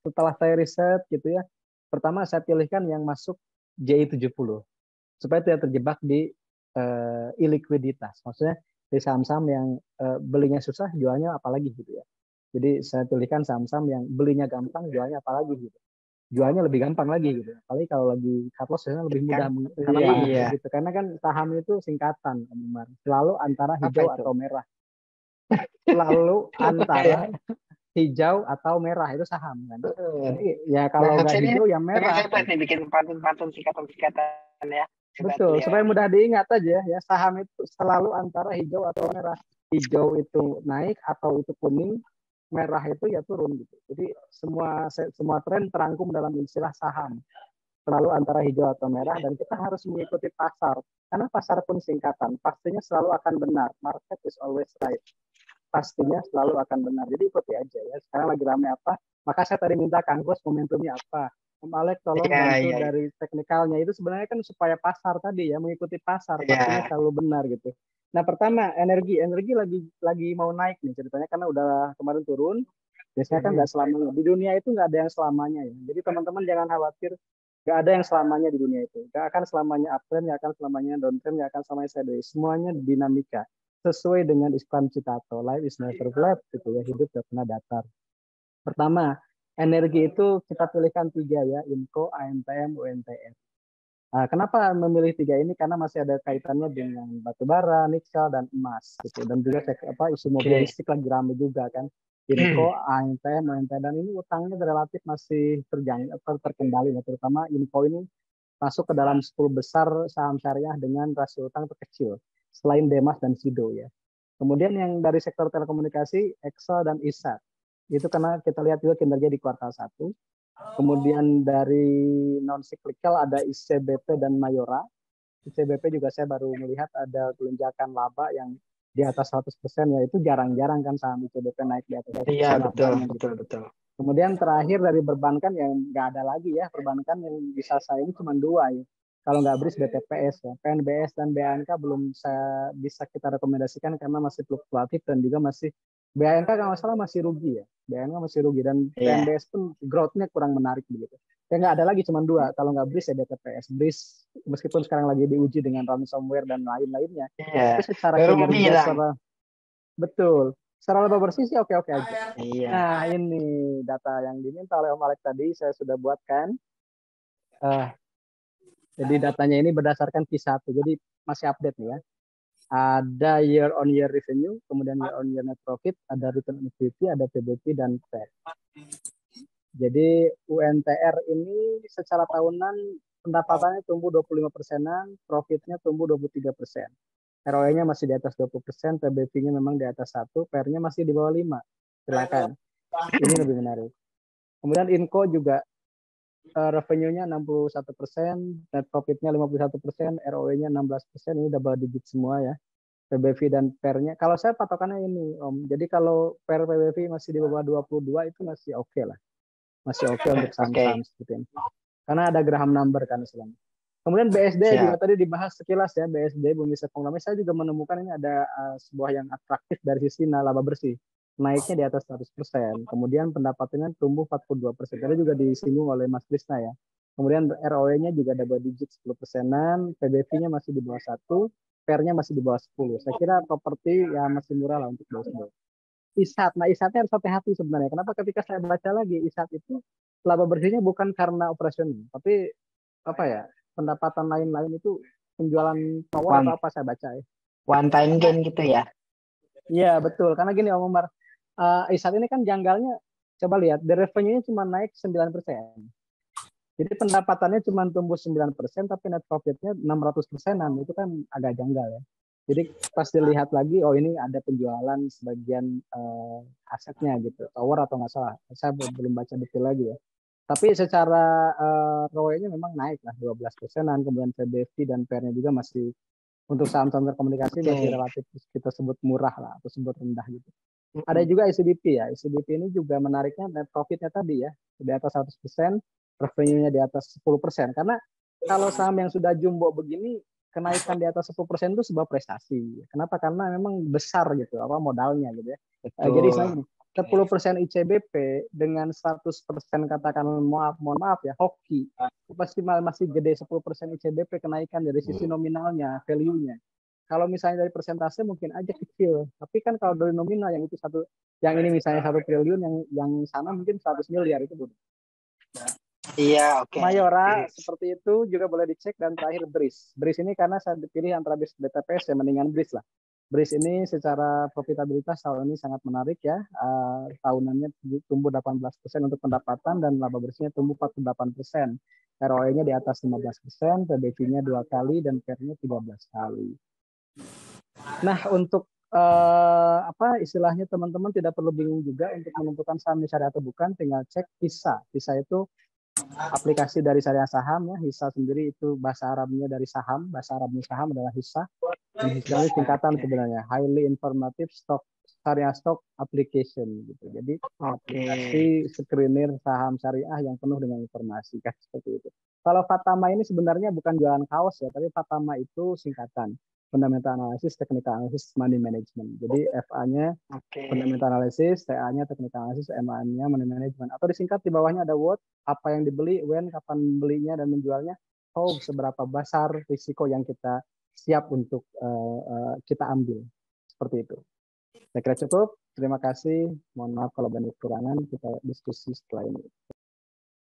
setelah saya riset gitu ya, pertama saya pilihkan yang masuk JI 70 supaya tidak terjebak di ilikuiditas. Maksudnya di saham-saham yang belinya susah, jualnya apalagi gitu ya. Jadi saya pilihkan saham-saham yang belinya gampang, jualnya apalagi gitu. Jualnya lebih gampang lagi gitu. Apalagi kalau lagi cut loss lebih mudah karena Iya, masuk iya. gitu. Karena kan saham itu singkatan, Om Umar. Selalu antara Apa hijau itu? atau merah. Selalu antara hijau atau merah itu saham kan. Jadi ya Nah, kalau nggak harusnya ini hijau ya memang merah hebat gitu. nih bikin pantun-pantun singkatan-singkatan ya. Hebat Betul, beliau supaya ini. mudah diingat aja ya, saham itu selalu antara hijau atau merah. Hijau itu naik atau itu kuning, merah itu ya turun gitu. Jadi semua tren terangkum dalam istilah saham. Selalu antara hijau atau merah dan kita harus mengikuti pasar. Karena pasar pun singkatan, pastinya selalu akan benar. Market is always right. Pastinya selalu akan benar. Jadi ikuti aja ya. Sekarang lagi rame apa? Maka saya tadi minta Kang Bos momentumnya apa. Om Alek tolong Iya, bantu iya, dari teknikalnya. Itu sebenarnya kan supaya pasar tadi ya, mengikuti pasar. Pastinya iya. selalu benar gitu. Nah pertama energi lagi mau naik nih ceritanya karena udah kemarin turun. Biasanya kan Mhm. nggak selamanya. Di dunia itu nggak ada yang selamanya ya. Jadi teman-teman jangan khawatir. Nggak ada yang selamanya di dunia itu. Nggak akan selamanya uptrend, nggak akan selamanya downtrend, nggak akan selamanya sideways. Semuanya dinamika sesuai dengan Islam Citato, life is never flat gitu ya, hidup tidak pernah datar. Pertama, energi itu kita pilihkan tiga ya, INCO, AMTM, UNTR. Nah, kenapa memilih tiga ini? Karena masih ada kaitannya dengan batu bara, nikel, dan emas gitu. Dan juga isu mobil Oke. listrik lagi ramai juga kan. INCO, AMTM, UNTR, dan ini utangnya relatif masih terkendali ya. Terutama INCO ini masuk ke dalam 10 besar saham syariah dengan rasio utang terkecil selain Demas dan Sido ya. Kemudian yang dari sektor telekomunikasi, Excel dan ISAT. Itu karena kita lihat juga kinerja di kuartal 1. Kemudian dari non cyclical ada ICBP dan Mayora. ICBP juga saya baru melihat ada lonjakan laba yang di atas 100% ya, itu jarang-jarang kan saham ICBP naik di atas Iya, 100% betul, labanya betul, gitu. betul. Kemudian terakhir dari perbankan yang nggak ada lagi ya, perbankan yang bisa saya ini cuma dua ya. Kalau nggak BRIS, BTPS ya. PNBS dan BANK belum saya bisa kita rekomendasikan karena masih fluktuatif dan juga masih BANK kalau nggak salah masih rugi ya. BANK masih rugi dan Iya. PNBS pun growth-nya kurang menarik begitu. Ya nggak ada lagi cuma dua. Kalau nggak BRIS ya BTPS. BRIS meskipun sekarang lagi diuji dengan ransomware dan lain-lainnya. Iya. Tapi secara Baru mau kinerja bilang. secara betul. Secara laba bersih sih oke-oke aja. Iya. Nah, ini data yang diminta oleh Om Alex tadi saya sudah buatkan. Uh, jadi datanya ini berdasarkan Q1. Jadi masih update nih ya. Ada year on year revenue, kemudian year on year net profit, ada return on equity, ada PBT dan PAT. Jadi UNTR ini secara tahunan pendapatannya tumbuh 25%-an, profitnya tumbuh 23%. ROE-nya masih di atas 20%, PBV-nya memang di atas 1, PR-nya masih di bawah 5. Silakan. Ini lebih menarik. Kemudian Inco juga revenue-nya 61%, net profit-nya 51%, ROE-nya 16%, ini double digit semua ya. PBV dan PER-nya. Kalau saya patokannya ini, Om. Jadi kalau PER PBV masih di bawah 22 itu masih oke lah. Masih oke untuk saham-saham Oke. seperti ini. Karena ada Graham number kan istilahnya. Kemudian BSD juga Siap. tadi dibahas sekilas ya, BSD Bumi Serpong Damai. Saya juga menemukan ini ada sebuah yang atraktif dari sisi laba bersih. Naiknya di atas 100%. Kemudian pendapatannya tumbuh 42%. Tadi juga disinggung oleh Mas Krisna ya. Kemudian ROE-nya juga double digit 10%-an, PBV-nya masih di bawah 1, PR-nya masih di bawah 10. Saya kira properti ya masih murah lah untuk BSD. ISAT. Nah, ISATnya harus hati-hati sebenarnya. Kenapa ketika saya baca lagi ISAT itu laba bersihnya bukan karena operasional, tapi apa ya, pendapatan lain-lain itu penjualan tower atau One, apa saya baca ya. one time Karena gain gitu ya. iya betul, karena gini Om Umar, ISAT ini kan janggalnya, coba lihat, the revenue-nya cuma naik 9%. Jadi pendapatannya cuma tumbuh 9%, tapi net profit-nya 600%-an. Itu kan agak janggal ya. Jadi pas dilihat lagi, oh ini ada penjualan sebagian asetnya gitu. Tower atau nggak salah. Saya belum baca detail lagi ya. Tapi secara ROE-nya memang naik lah 12%-an. Kemudian PBV dan PR-nya juga masih untuk saham-saham telekomunikasi masih Oke. relatif kita sebut murah lah atau sebut rendah gitu. Ada Mm-mm. juga ICBP ya. ICBP ini juga menariknya net profitnya tadi ya di atas 100%, revenue-nya di atas 10%. Karena kalau saham yang sudah jumbo begini kenaikan di atas 10% itu sebuah prestasi. Kenapa? Karena memang besar gitu apa modalnya gitu ya. Jadi Betul. misalnya gini, 10% ICBP dengan 100% katakan mohon maaf ya, hoki. Pasti masih gede 10% ICBP kenaikan dari sisi nominalnya, value-nya. Kalau misalnya dari persentase mungkin aja kecil, tapi kan kalau dari nominal yang itu yang ini misalnya 1 triliun, yang sana mungkin 100 miliar itu bukan. Iya, oke. Mayora seperti itu juga boleh dicek, dan terakhir BRIS. BRIS ini karena saya dipilih antara BTPS ya mendingan BRIS lah. BRIS ini secara profitabilitas tahun ini sangat menarik ya. Tahunannya tumbuh 18% untuk pendapatan dan laba bersihnya tumbuh 48%. ROE-nya di atas 15%, PBT-nya 2 kali dan PER-nya 13 kali. Nah, untuk apa istilahnya teman-teman tidak perlu bingung juga untuk menentukan saham syariah atau bukan, tinggal cek HISA. HISA itu aplikasi dari syariah saham ya. HISA sendiri itu bahasa Arabnya dari saham, bahasa Arabnya saham adalah HISA. Dan HISA ini singkatan sebenarnya, Highly Informative Syariah Stock Application gitu. Jadi aplikasi screener saham syariah yang penuh dengan informasi kan seperti itu. Kalau Fatama ini sebenarnya bukan jualan kaos ya, tapi Fatama itu singkatan Fundamental Analysis, Technical Analysis, Money Management. Jadi FA-nya Fundamental Analysis, TA-nya Technical Analysis, MA-nya Money Management. Atau disingkat di bawahnya ada what, apa yang dibeli, when, kapan belinya dan menjualnya, how, seberapa besar risiko yang kita siap untuk kita ambil. Seperti itu. Saya kira cukup. Terima kasih. Mohon maaf kalau banyak kekurangan. Kita diskusi setelah ini.